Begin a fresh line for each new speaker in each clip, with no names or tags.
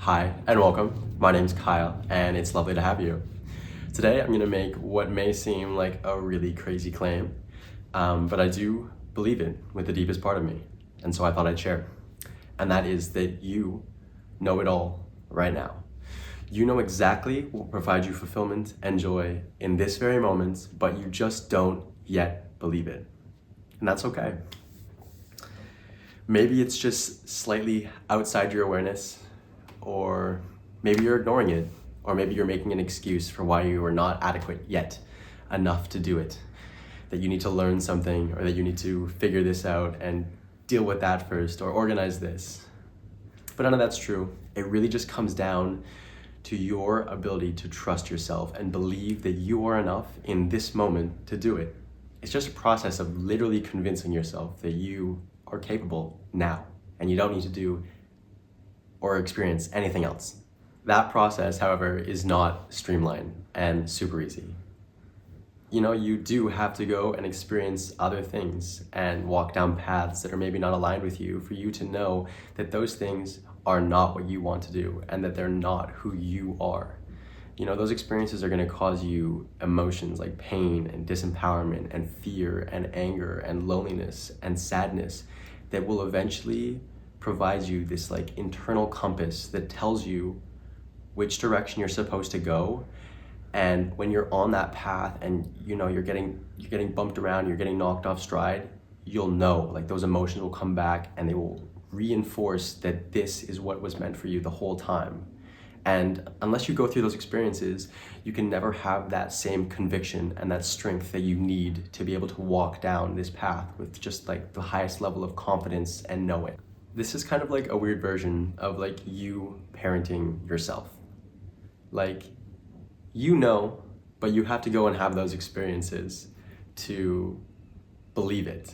Hi and welcome. My name's Kyle and it's lovely to have you. Today I'm going to make what may seem like a really crazy claim, but I do believe it with the deepest part of me, and so I thought I'd share. And that is that you know it all right now. You know exactly what will provide you fulfillment and joy in this very moment, but you just don't yet believe it. And that's okay. Maybe it's just slightly outside your awareness, or maybe you're ignoring it, or maybe you're making an excuse for why you are not adequate yet enough to do it. That you need to learn something, or that you need to figure this out and deal with that first, or organize this. But none of that's true. It really just comes down to your ability to trust yourself and believe that you are enough in this moment to do it. It's just a process of literally convincing yourself that you are capable now, and you don't need to do or experience anything else. That process, however, is not streamlined and super easy. You do have to go and experience other things and walk down paths that are maybe not aligned with you for you to know that those things are not what you want to do and that they're not who you are. Those experiences are going to cause you emotions like pain and disempowerment and fear and anger and loneliness and sadness that will eventually provide you this internal compass that tells you which direction you're supposed to go. And when you're on that path and you're getting bumped around, you're getting knocked off stride, you'll know, those emotions will come back and they will reinforce that this is what was meant for you the whole time. And unless you go through those experiences, you can never have that same conviction and that strength that you need to be able to walk down this path with just the highest level of confidence and know it. This is kind of like a weird version of you parenting yourself. But you have to go and have those experiences to believe it.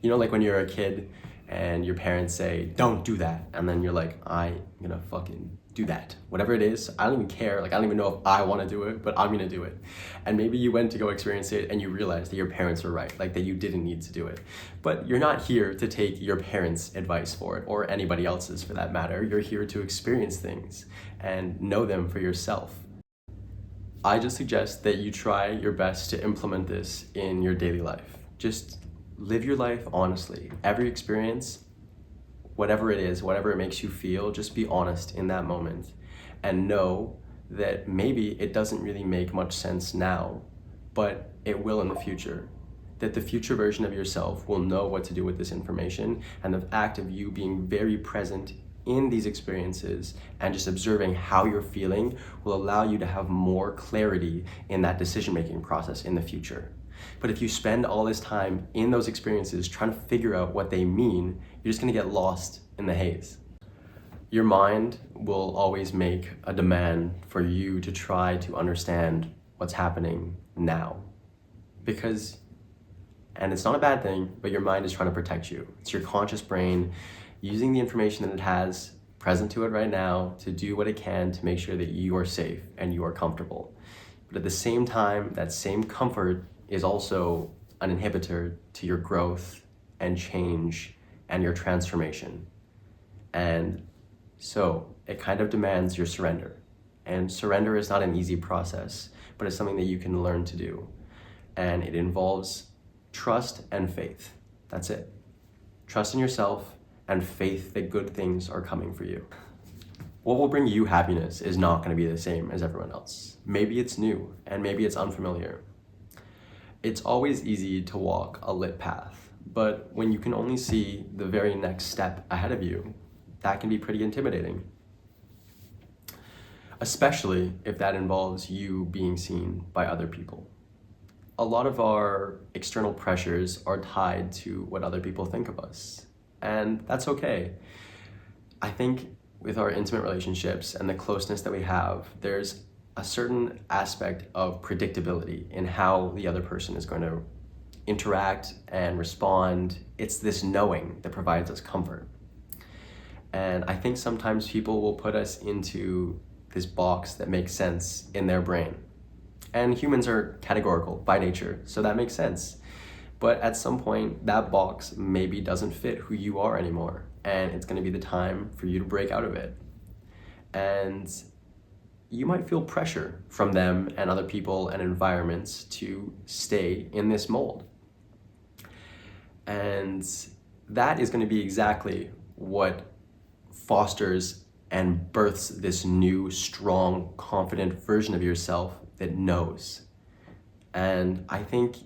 When you're a kid and your parents say, don't do that. And then you're like, I'm gonna fucking do that. Whatever it is, I don't even care. I don't even know if I wanna do it, but I'm gonna do it. And maybe you went to go experience it and you realized that your parents were right, that you didn't need to do it. But you're not here to take your parents' advice for it, or anybody else's for that matter. You're here to experience things and know them for yourself. I just suggest that you try your best to implement this in your daily life. Just live your life honestly. Every experience, whatever it is, whatever it makes you feel, just be honest in that moment and know that maybe it doesn't really make much sense now, but it will in the future. That the future version of yourself will know what to do with this information, and the act of you being very present in these experiences and just observing how you're feeling will allow you to have more clarity in that decision-making process in the future. But if you spend all this time in those experiences trying to figure out what they mean, you're just gonna get lost in the haze. Your mind will always make a demand for you to try to understand what's happening now. And it's not a bad thing, but your mind is trying to protect you. It's your conscious brain using the information that it has present to it right now to do what it can to make sure that you are safe and you are comfortable. But at the same time, that same comfort is also an inhibitor to your growth and change and your transformation. And so it kind of demands your surrender. And surrender is not an easy process, but it's something that you can learn to do. And it involves trust and faith. That's it. Trust in yourself and faith that good things are coming for you. What will bring you happiness is not going to be the same as everyone else. Maybe it's new and maybe it's unfamiliar. It's always easy to walk a lit path, but when you can only see the very next step ahead of you, that can be pretty intimidating. Especially if that involves you being seen by other people. A lot of our external pressures are tied to what other people think of us, and that's okay. I think with our intimate relationships and the closeness that we have, there's a certain aspect of predictability in how the other person is going to interact and respond. It's this knowing that provides us comfort. And I think sometimes people will put us into this box that makes sense in their brain. And humans are categorical by nature, so that makes sense. But at some point, that box maybe doesn't fit who you are anymore, and it's going to be the time for you to break out of it. And you might feel pressure from them and other people and environments to stay in this mold. And that is going to be exactly what fosters and births this new, strong, confident version of yourself that knows. And I think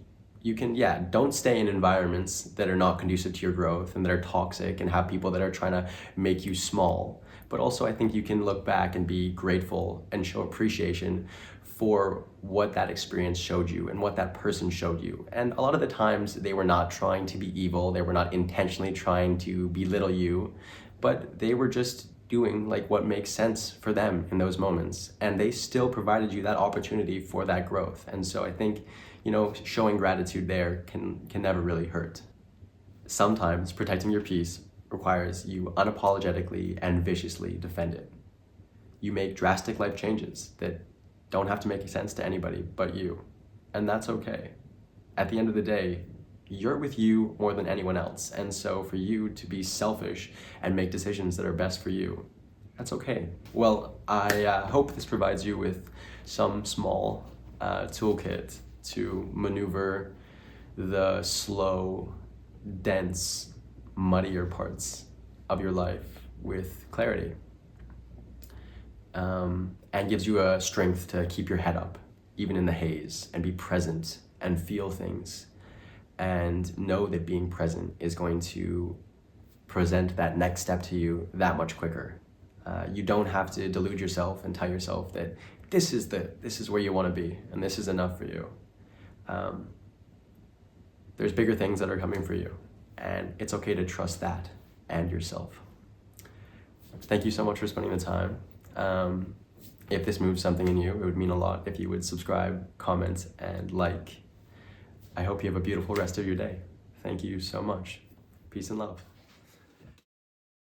you can, don't stay in environments that are not conducive to your growth and that are toxic and have people that are trying to make you small. But also I think you can look back and be grateful and show appreciation for what that experience showed you and what that person showed you. And a lot of the times they were not trying to be evil, they were not intentionally trying to belittle you, but they were just doing like what makes sense for them in those moments. And they still provided you that opportunity for that growth. And so I think, showing gratitude there can never really hurt. Sometimes protecting your peace requires you unapologetically and viciously defend it. You make drastic life changes that don't have to make sense to anybody but you. And that's okay. At the end of the day, you're with you more than anyone else. And so for you to be selfish and make decisions that are best for you, that's okay. Well, I hope this provides you with some small toolkit to maneuver the slow, dense, muddier parts of your life with clarity. And gives you a strength to keep your head up, even in the haze, and be present and feel things. And know that being present is going to present that next step to you that much quicker. You don't have to delude yourself and tell yourself that this is where you want to be and this is enough for you. There's bigger things that are coming for you, and it's okay to trust that and yourself. Thank you so much for spending the time. If this moves something in you, it would mean a lot if you would subscribe, comment, and like. I hope you have a beautiful rest of your day. Thank you so much. Peace and love.